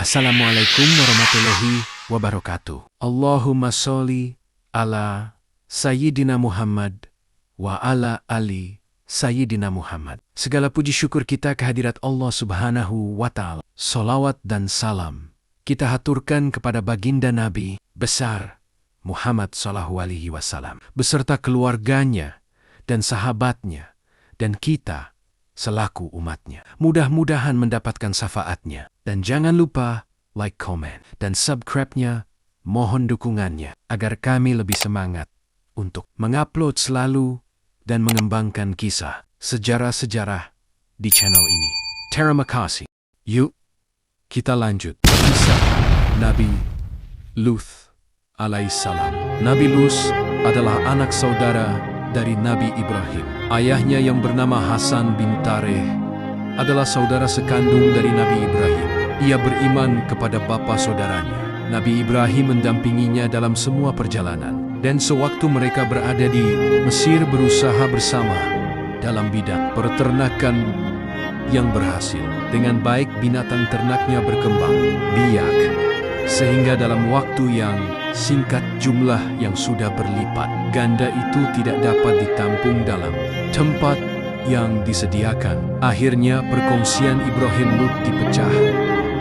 Assalamualaikum warahmatullahi wabarakatuh. Allahumma sholli ala Sayyidina Muhammad wa ala ali Sayyidina Muhammad. Segala puji syukur kita kehadirat Allah Subhanahu wa Ta'ala. Salawat dan salam kita haturkan kepada baginda Nabi besar Muhammad sallallahu alaihi wasallam beserta keluarganya dan sahabatnya dan kita selaku umatnya. Mudah-mudahan mendapatkan syafaatnya. Dan jangan lupa like, comment, dan subscribe-nya. Mohon dukungannya agar kami lebih semangat untuk mengupload selalu dan mengembangkan kisah sejarah-sejarah di channel ini. Terima kasih. Yuk, kita lanjut. Kisah Nabi Luth alaihissalam. Nabi Luth adalah anak saudara dari Nabi Ibrahim. Ayahnya yang bernama Hasan bin Tareh adalah saudara sekandung dari Nabi Ibrahim. Ia beriman kepada bapa saudaranya. Nabi Ibrahim mendampinginya dalam semua perjalanan. Dan sewaktu mereka berada di Mesir berusaha bersama dalam bidang peternakan yang berhasil. Dengan baik binatang ternaknya berkembang biak, sehingga dalam waktu yang singkat jumlah yang sudah berlipat ganda itu tidak dapat ditampung dalam tempat yang disediakan. Akhirnya perkongsian Ibrahim Lut dipecah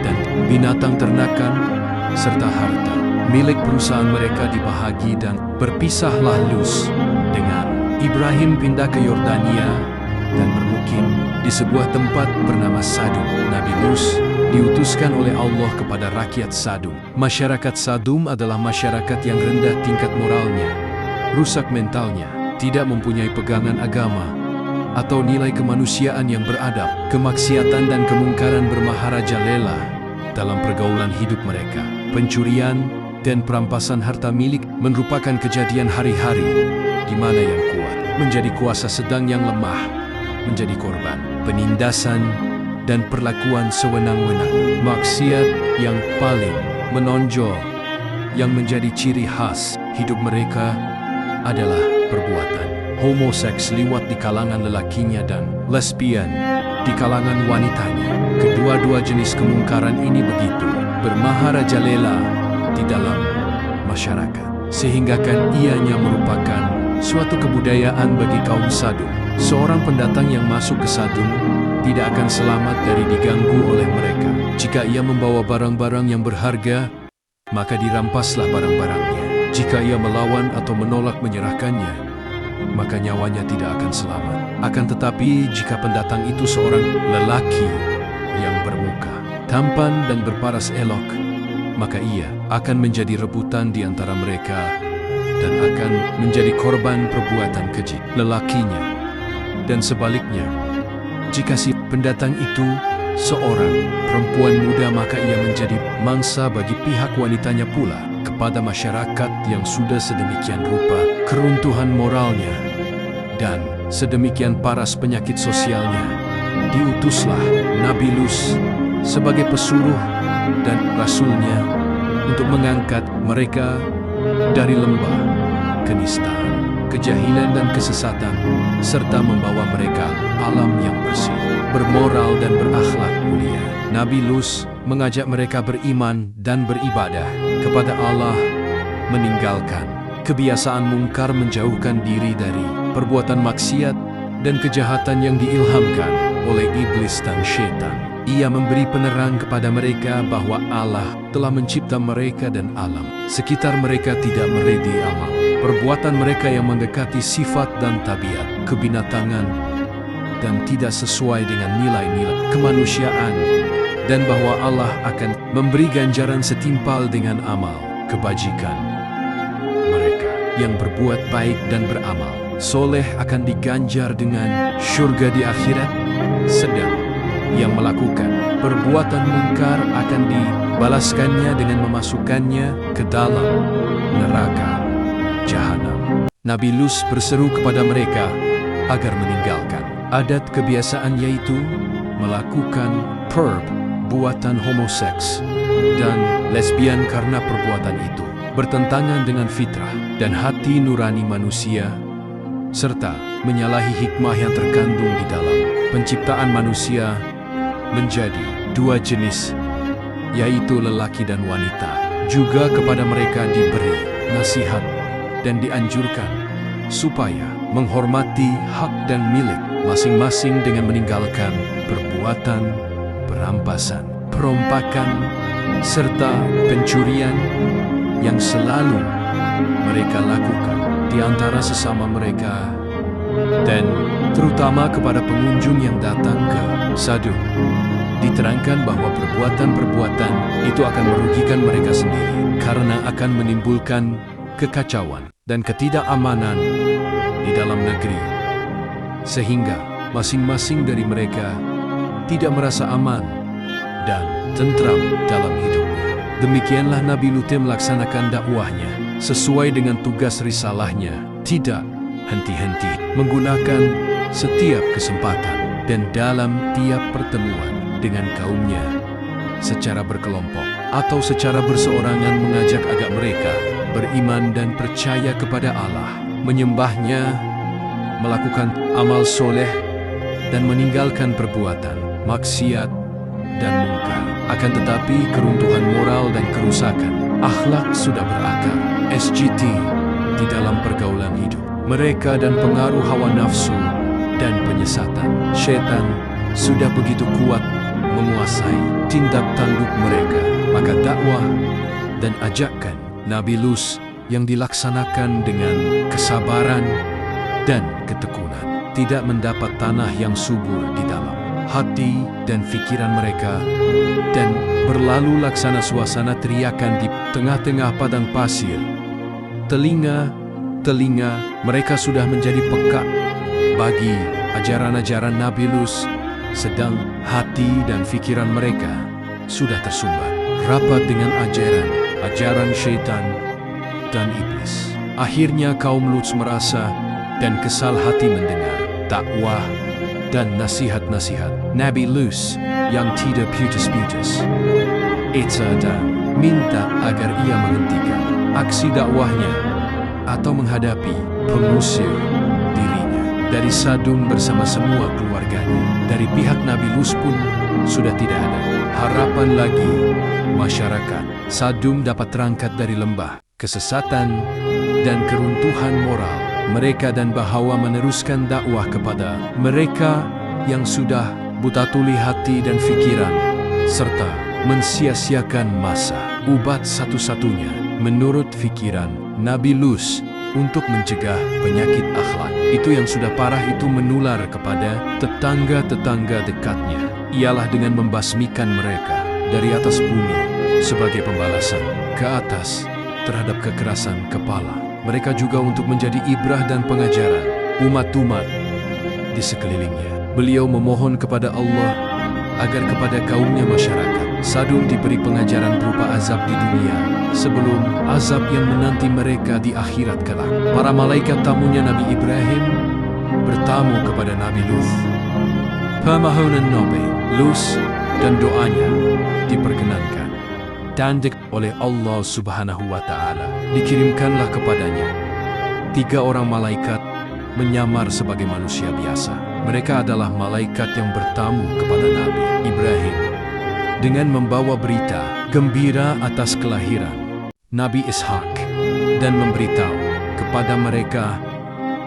dan binatang ternakan serta harta milik perusahaan mereka dibahagi dan berpisahlah Lut dengan Ibrahim pindah ke Yordania dan bermukim di sebuah tempat bernama Sadum. Nabi Lut diutuskan oleh Allah kepada rakyat Sadum. Masyarakat Sadum adalah masyarakat yang rendah tingkat moralnya, rusak mentalnya, tidak mempunyai pegangan agama atau nilai kemanusiaan yang beradab. Kemaksiatan dan kemungkaran bermaharajalela dalam pergaulan hidup mereka. Pencurian dan perampasan harta milik merupakan kejadian hari-hari di mana yang kuat menjadi kuasa, sedang yang lemah menjadi korban. Penindasan dan perlakuan sewenang-wenang. Maksiat yang paling menonjol yang menjadi ciri khas hidup mereka adalah perbuatan homoseks liwat di kalangan lelakinya dan lesbian di kalangan wanitanya. Kedua-dua jenis kemungkaran ini begitu bermaharajalela di dalam masyarakat, sehingga kan ianya merupakan suatu kebudayaan bagi kaum Sadum. Seorang pendatang yang masuk ke Sadum tidak akan selamat dari diganggu oleh mereka. Jika ia membawa barang-barang yang berharga, maka dirampaslah barang-barangnya. Jika ia melawan atau menolak menyerahkannya, maka nyawanya tidak akan selamat. Akan tetapi jika pendatang itu seorang lelaki yang bermuka tampan dan berparas elok, maka ia akan menjadi rebutan di antara mereka dan akan menjadi korban perbuatan keji lelakinya. Dan sebaliknya, jika si pendatang itu seorang perempuan muda, maka ia menjadi mangsa bagi pihak wanitanya pula. Kepada masyarakat yang sudah sedemikian rupa keruntuhan moralnya dan sedemikian paras penyakit sosialnya, diutuslah Nabi Lut sebagai pesuruh dan rasulnya untuk mengangkat mereka dari lembah kenistaan, kejahilan dan kesesatan, serta membawa mereka alam yang bersih, bermoral dan berakhlak mulia. Nabi Lut mengajak mereka beriman dan beribadah kepada Allah, meninggalkan kebiasaan mungkar, menjauhkan diri dari perbuatan maksiat dan kejahatan yang diilhamkan oleh iblis dan syaitan. Ia memberi penerang kepada mereka bahwa Allah telah mencipta mereka dan alam sekitar mereka tidak meredi amal perbuatan mereka yang mendekati sifat dan tabiat kebinatangan dan tidak sesuai dengan nilai-nilai kemanusiaan, dan bahwa Allah akan memberi ganjaran setimpal dengan amal kebajikan mereka yang berbuat baik dan beramal soleh akan diganjar dengan syurga di akhirat, sedang yang melakukan perbuatan mungkar akan dibalaskannya dengan memasukkannya ke dalam neraka jahanam. Nabi Lut berseru kepada mereka agar meninggalkan adat kebiasaan, yaitu melakukan perbuatan homoseks dan lesbian, karena perbuatan itu bertentangan dengan fitrah dan hati nurani manusia, serta menyalahi hikmah yang terkandung di dalam penciptaan manusia menjadi dua jenis, yaitu lelaki dan wanita. Juga kepada mereka diberi nasihat dan dianjurkan supaya menghormati hak dan milik masing-masing dengan meninggalkan perbuatan perampasan, perompakan, serta pencurian yang selalu mereka lakukan di antara sesama mereka dan terutama kepada pengunjung yang datang ke Sadum. Diterangkan bahwa perbuatan-perbuatan itu akan merugikan mereka sendiri karena akan menimbulkan kekacauan dan ketidakamanan di dalam negeri, sehingga masing-masing dari mereka tidak merasa aman dan tentram dalam hidupnya. Demikianlah Nabi Lut melaksanakan dakwahnya sesuai dengan tugas risalahnya, tidak henti-henti, menggunakan setiap kesempatan dan dalam tiap pertemuan dengan kaumnya secara berkelompok atau secara berseorangan mengajak agar mereka beriman dan percaya kepada Allah, menyembahnya, melakukan amal soleh dan meninggalkan perbuatan maksiat dan mungkar. Akan tetapi keruntuhan moral dan kerusakan akhlak sudah berakar SGT di dalam pergaulan hidup mereka dan pengaruh hawa nafsu dan penyesatan syaitan sudah begitu kuat menguasai tindak tanduk mereka. Maka dakwah dan ajakan Nabi Lut yang dilaksanakan dengan kesabaran dan ketekunan tidak mendapat tanah yang subur di dalam hati dan pikiran mereka, dan berlalu laksana suasana teriakan di tengah-tengah padang pasir. Telinga mereka sudah menjadi peka bagi ajaran-ajaran Nabi Lut, sedang hati dan pikiran mereka sudah tersumbat rapat dengan ajaran syaitan dan iblis. Akhirnya kaum Lut merasa dan kesal hati mendengar dakwah dan nasihat-nasihat Nabi Lut yang tidak putus-putus. Itu dan minta agar ia menghentikan aksi dakwahnya atau menghadapi pengusir dirinya dari Sadum bersama semua keluarganya. Dari pihak Nabi Lut pun sudah tidak ada harapan lagi. Masyarakat Sadum dapat terangkat dari lembah kesesatan dan keruntuhan moral mereka dan bahwa meneruskan dakwah kepada mereka yang sudah buta tuli hati dan fikiran serta mensia-siakan masa. Ubat satu-satunya menurut fikiran Nabi Lut untuk mencegah penyakit akhlak itu yang sudah parah itu menular kepada tetangga-tetangga dekatnya ialah dengan membasmikan mereka dari atas bumi sebagai pembalasan ke atas terhadap kekerasan kepala mereka, juga untuk menjadi ibrah dan pengajaran umat-umat di sekelilingnya. Beliau memohon kepada Allah agar kepada kaumnya masyarakat Sadum diberi pengajaran berupa azab di dunia sebelum azab yang menanti mereka di akhirat kelak. Para malaikat tamunya Nabi Ibrahim bertamu kepada Nabi Lut. Permohonan Nabi Lut dan doanya diperkenankan dan oleh Allah Subhanahu wa Ta'ala. Dikirimkanlah kepadanya 3 orang malaikat menyamar sebagai manusia biasa. Mereka adalah malaikat yang bertamu kepada Nabi Ibrahim dengan membawa berita gembira atas kelahiran Nabi Ishak dan memberitahu kepada mereka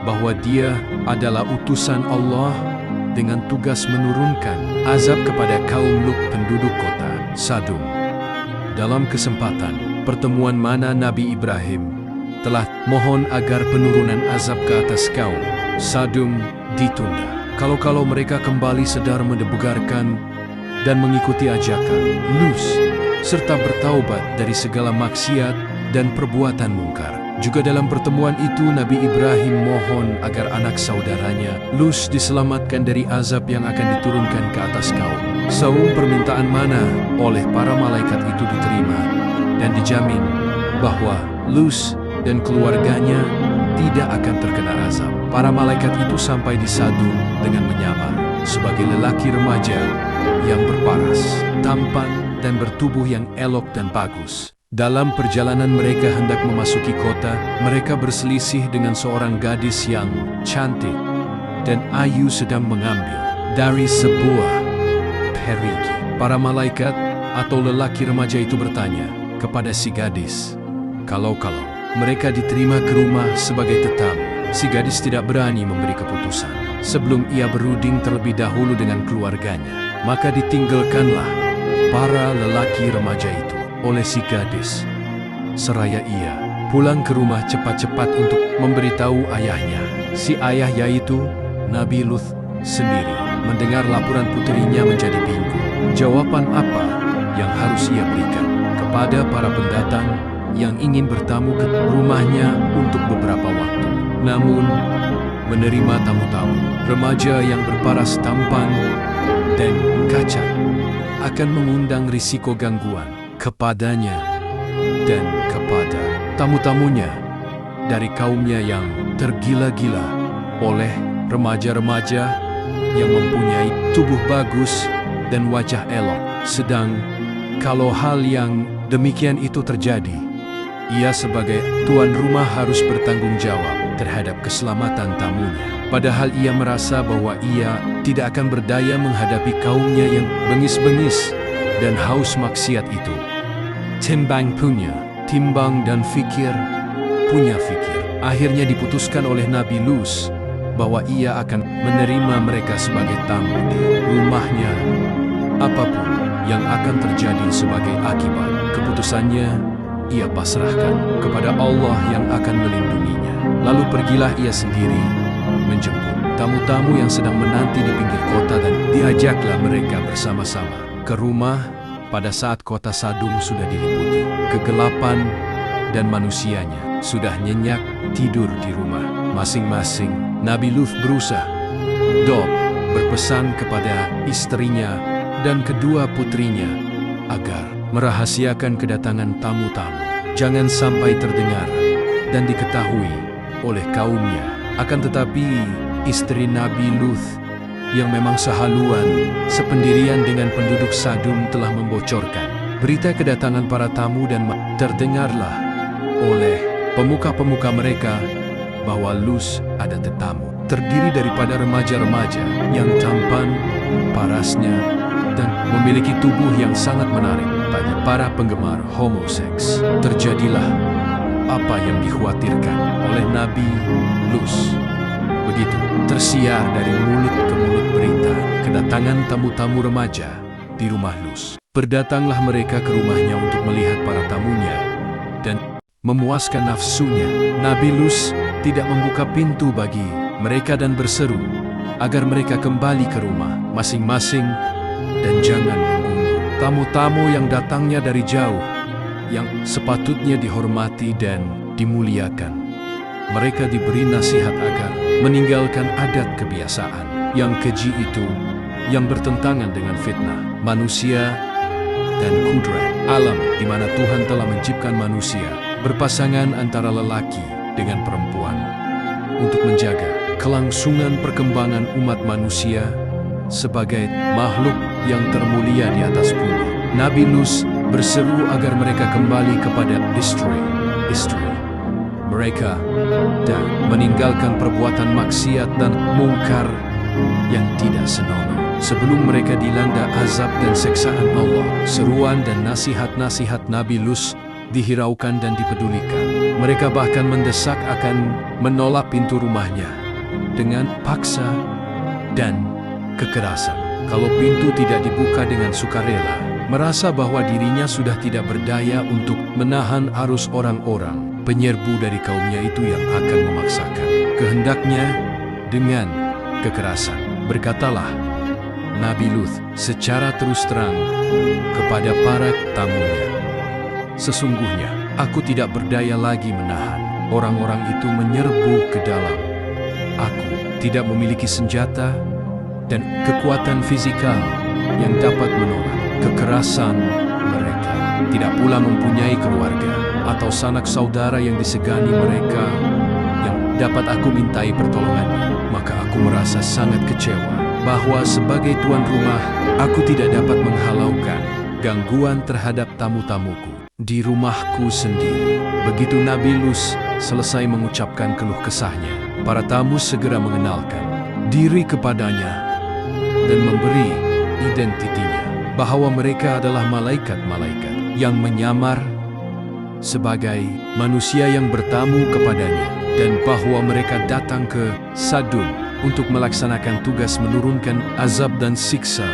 bahwa dia adalah utusan Allah dengan tugas menurunkan azab kepada kaum Lut penduduk kota Sadum. Dalam kesempatan pertemuan mana Nabi Ibrahim telah mohon agar penurunan azab ke atas kaum Sadum ditunda. Kalau mereka kembali sedar mendebugarkan dan mengikuti ajakan Lut serta bertaubat dari segala maksiat dan perbuatan mungkar. Juga dalam pertemuan itu Nabi Ibrahim mohon agar anak saudaranya Lut diselamatkan dari azab yang akan diturunkan ke atas kaum. Saum permintaan mana oleh para malaikat itu diterima dan dijamin bahwa Lut dan keluarganya tidak akan terkena azab. Para malaikat itu sampai di Sadum dengan menyamar sebagai lelaki remaja yang berparas, tampan dan bertubuh yang elok dan bagus. Dalam perjalanan mereka hendak memasuki kota, mereka berselisih dengan seorang gadis yang cantik dan ayu sedang mengambil dari sebuah perigi. Para malaikat atau lelaki remaja itu bertanya kepada si gadis, kalau mereka diterima ke rumah sebagai tetamu. Si gadis tidak berani memberi keputusan sebelum ia berunding terlebih dahulu dengan keluarganya. Maka ditinggalkanlah para lelaki remaja itu oleh si gadis, seraya ia pulang ke rumah cepat-cepat untuk memberitahu ayahnya. Si ayah, yaitu Nabi Lut sendiri, mendengar laporan putrinya menjadi bingung. Jawaban apa yang harus ia berikan kepada para pendatang yang ingin bertamu ke rumahnya untuk beberapa waktu? Namun, menerima tamu-tamu remaja yang berparas tampan dan kacak akan mengundang risiko gangguan kepadanya dan kepada tamu-tamunya dari kaumnya yang tergila-gila oleh remaja-remaja yang mempunyai tubuh bagus dan wajah elok. Sedang kalau hal yang demikian itu terjadi, ia sebagai tuan rumah harus bertanggung jawab terhadap keselamatan tamunya. Padahal ia merasa bahwa ia tidak akan berdaya menghadapi kaumnya yang bengis-bengis dan haus maksiat itu. Timbang dan punya fikir. Akhirnya diputuskan oleh Nabi Lut bahwa ia akan menerima mereka sebagai tamu di rumahnya, apapun yang akan terjadi sebagai akibat. Keputusannya ia pasrahkan kepada Allah yang akan melindunginya. Lalu pergilah ia sendiri menjemput tamu-tamu yang sedang menanti di pinggir kota, dan diajaklah mereka bersama-sama ke rumah pada saat kota Sadum sudah diliputi kegelapan dan manusianya sudah nyenyak tidur di rumah masing-masing. Nabi Lut berusaha berpesan kepada istrinya dan kedua putrinya agar merahasiakan kedatangan tamu-tamu, jangan sampai terdengar dan diketahui oleh kaumnya. Akan tetapi istri Nabi Lut yang memang sehaluan sependirian dengan penduduk Sadum telah membocorkan berita kedatangan para tamu, dan terdengarlah oleh pemuka-pemuka mereka bahwa Lut ada tetamu terdiri daripada remaja-remaja yang tampan, parasnya, dan memiliki tubuh yang sangat menarik bagi para penggemar homoseks. Terjadilah apa yang dikhawatirkan oleh Nabi Lut. Begitu tersiar dari mulut ke mulut berita kedatangan tamu-tamu remaja di rumah Lut. Berdatanglah mereka ke rumahnya untuk melihat para tamunya dan memuaskan nafsunya. Nabi Lut tidak membuka pintu bagi mereka dan berseru agar mereka kembali ke rumah masing-masing dan jangan mengganggu tamu-tamu yang datangnya dari jauh, yang sepatutnya dihormati dan dimuliakan. Mereka diberi nasihat agar meninggalkan adat kebiasaan yang keji itu, yang bertentangan dengan fitnah manusia dan kudrat alam, di mana Tuhan telah menciptakan manusia berpasangan antara lelaki dengan perempuan untuk menjaga kelangsungan perkembangan umat manusia sebagai makhluk yang termulia di atas bumi. Nabi Lut berseru agar mereka kembali kepada istri mereka dan meninggalkan perbuatan maksiat dan mungkar yang tidak senonoh sebelum mereka dilanda azab dan seksaan Allah. Seruan dan nasihat-nasihat Nabi Lut dihiraukan dan dipedulikan. Mereka bahkan mendesak akan menolak pintu rumahnya dengan paksa dan kekerasan. Kalau pintu tidak dibuka dengan sukarela, merasa bahwa dirinya sudah tidak berdaya untuk menahan arus orang-orang penyerbu dari kaumnya itu yang akan memaksakan kehendaknya dengan kekerasan. Berkatalah Nabi Lut secara terus terang kepada para tamunya, "Sesungguhnya aku tidak berdaya lagi menahan orang-orang itu menyerbu ke dalam. Aku tidak memiliki senjata dan kekuatan fisikal yang dapat menolak kekerasan mereka. Tidak pula mempunyai keluarga atau sanak saudara yang disegani mereka yang dapat aku mintai pertolongannya. Maka aku merasa sangat kecewa bahwa sebagai tuan rumah aku tidak dapat menghalaukan gangguan terhadap tamu-tamuku di rumahku sendiri." Begitu Nabi Lut selesai mengucapkan keluh kesahnya, para tamu segera mengenalkan diri kepadanya dan memberi identitinya. bahwa mereka adalah malaikat-malaikat yang menyamar sebagai manusia yang bertamu kepadanya, dan bahwa mereka datang ke Sadum untuk melaksanakan tugas menurunkan azab dan siksa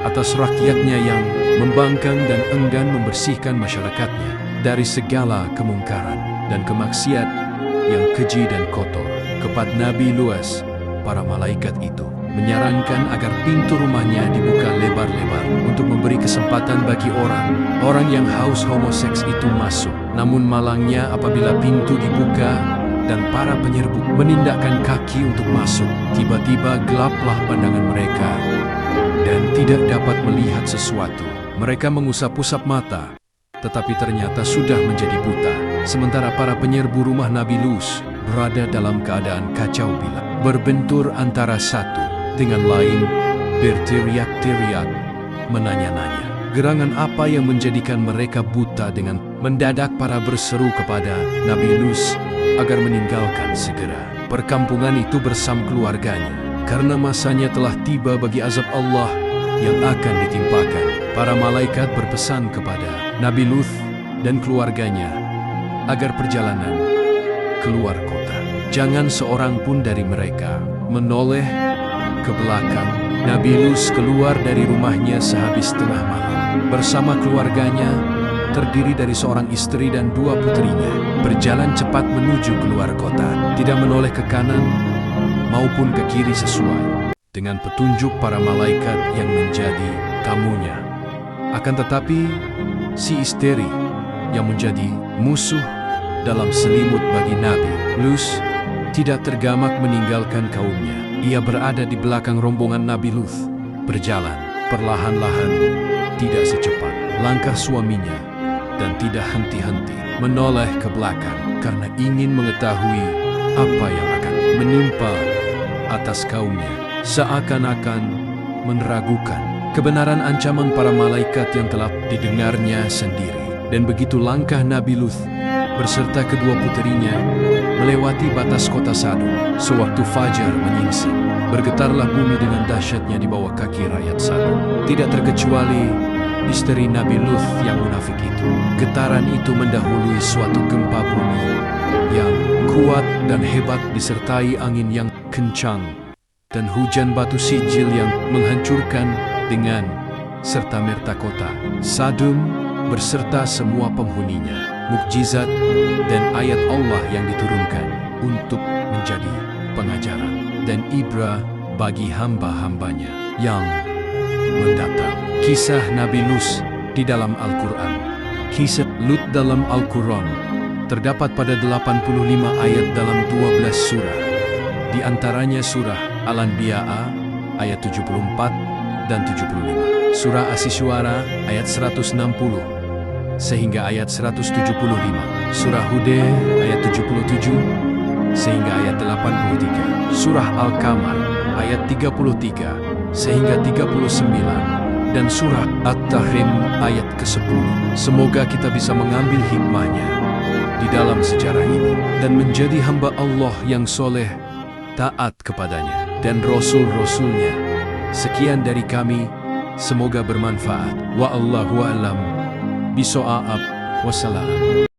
atas rakyatnya yang membangkang dan enggan membersihkan masyarakatnya dari segala kemungkaran dan kemaksiat yang keji dan kotor. Kepada Nabi Luas, para malaikat itu menyarankan agar pintu rumahnya dibuka lebar-lebar untuk memberi kesempatan bagi orang yang haus homoseks itu masuk. Namun malangnya apabila pintu dibuka dan para penyerbu menindakkan kaki untuk masuk, tiba-tiba gelaplah pandangan mereka dan tidak dapat melihat sesuatu. Mereka mengusap-usap mata, tetapi ternyata sudah menjadi buta. Sementara para penyerbu rumah Nabi Lut berada dalam keadaan kacau bila, berbentur antara satu dengan lain, berteriak-teriak, menanya-nanya. Gerangan apa yang menjadikan mereka buta? Dengan mendadak para berseru kepada Nabi Lut agar meninggalkan segera perkampungan itu bersama keluarganya, karena masanya telah tiba bagi azab Allah yang akan ditimpakan. Para malaikat berpesan kepada Nabi Lut dan keluarganya agar perjalanan keluar kota, jangan seorang pun dari mereka menoleh ke belakang. Nabi Lut keluar dari rumahnya sehabis tengah malam bersama keluarganya, terdiri dari seorang istri dan 2 putrinya, berjalan cepat menuju keluar kota, tidak menoleh ke kanan maupun ke kiri sesuai dengan petunjuk para malaikat yang menjadi tamunya. Akan tetapi si istri yang menjadi musuh dalam selimut bagi Nabi Lut tidak tergamak meninggalkan kaumnya. Ia berada di belakang rombongan Nabi Lut, berjalan perlahan-lahan, tidak secepat langkah suaminya, dan tidak henti-henti menoleh ke belakang karena ingin mengetahui apa yang akan menimpa atas kaumnya, seakan-akan meneragukan kebenaran ancaman para malaikat yang telah didengarnya sendiri. Dan begitu langkah Nabi Lut berserta kedua puterinya melewati batas kota Sadum, sewaktu fajar menyingsing, bergetarlah bumi dengan dahsyatnya di bawah kaki rakyat Sadum, tidak terkecuali istri Nabi Lut yang munafik itu. Getaran itu mendahului suatu gempa bumi yang kuat dan hebat disertai angin yang kencang dan hujan batu sijil yang menghancurkan dengan serta merta kota Sadum berserta semua penghuninya. Mukjizat dan ayat Allah yang diturunkan untuk menjadi pengajaran dan ibrah bagi hamba-hambanya yang mendatang. Kisah Nabi Lut di dalam Al-Quran. Kisah Lut dalam Al-Quran terdapat pada 85 ayat dalam 12 surah. Di antaranya surah Al-Anbiya ayat 74 dan 75, surah As-Syu'ara ayat 160 sehingga ayat 175, surah Hud ayat 77 sehingga ayat 83, surah Al-Qamar ayat 33 sehingga 39, dan surah At-Tahrim ayat ke-10. Semoga kita bisa mengambil hikmahnya di dalam sejarah ini dan menjadi hamba Allah yang soleh, taat kepadanya dan Rasul-Rasulnya. Sekian dari kami, semoga bermanfaat. Wa'allahu a'lam bishawab. Wassalam.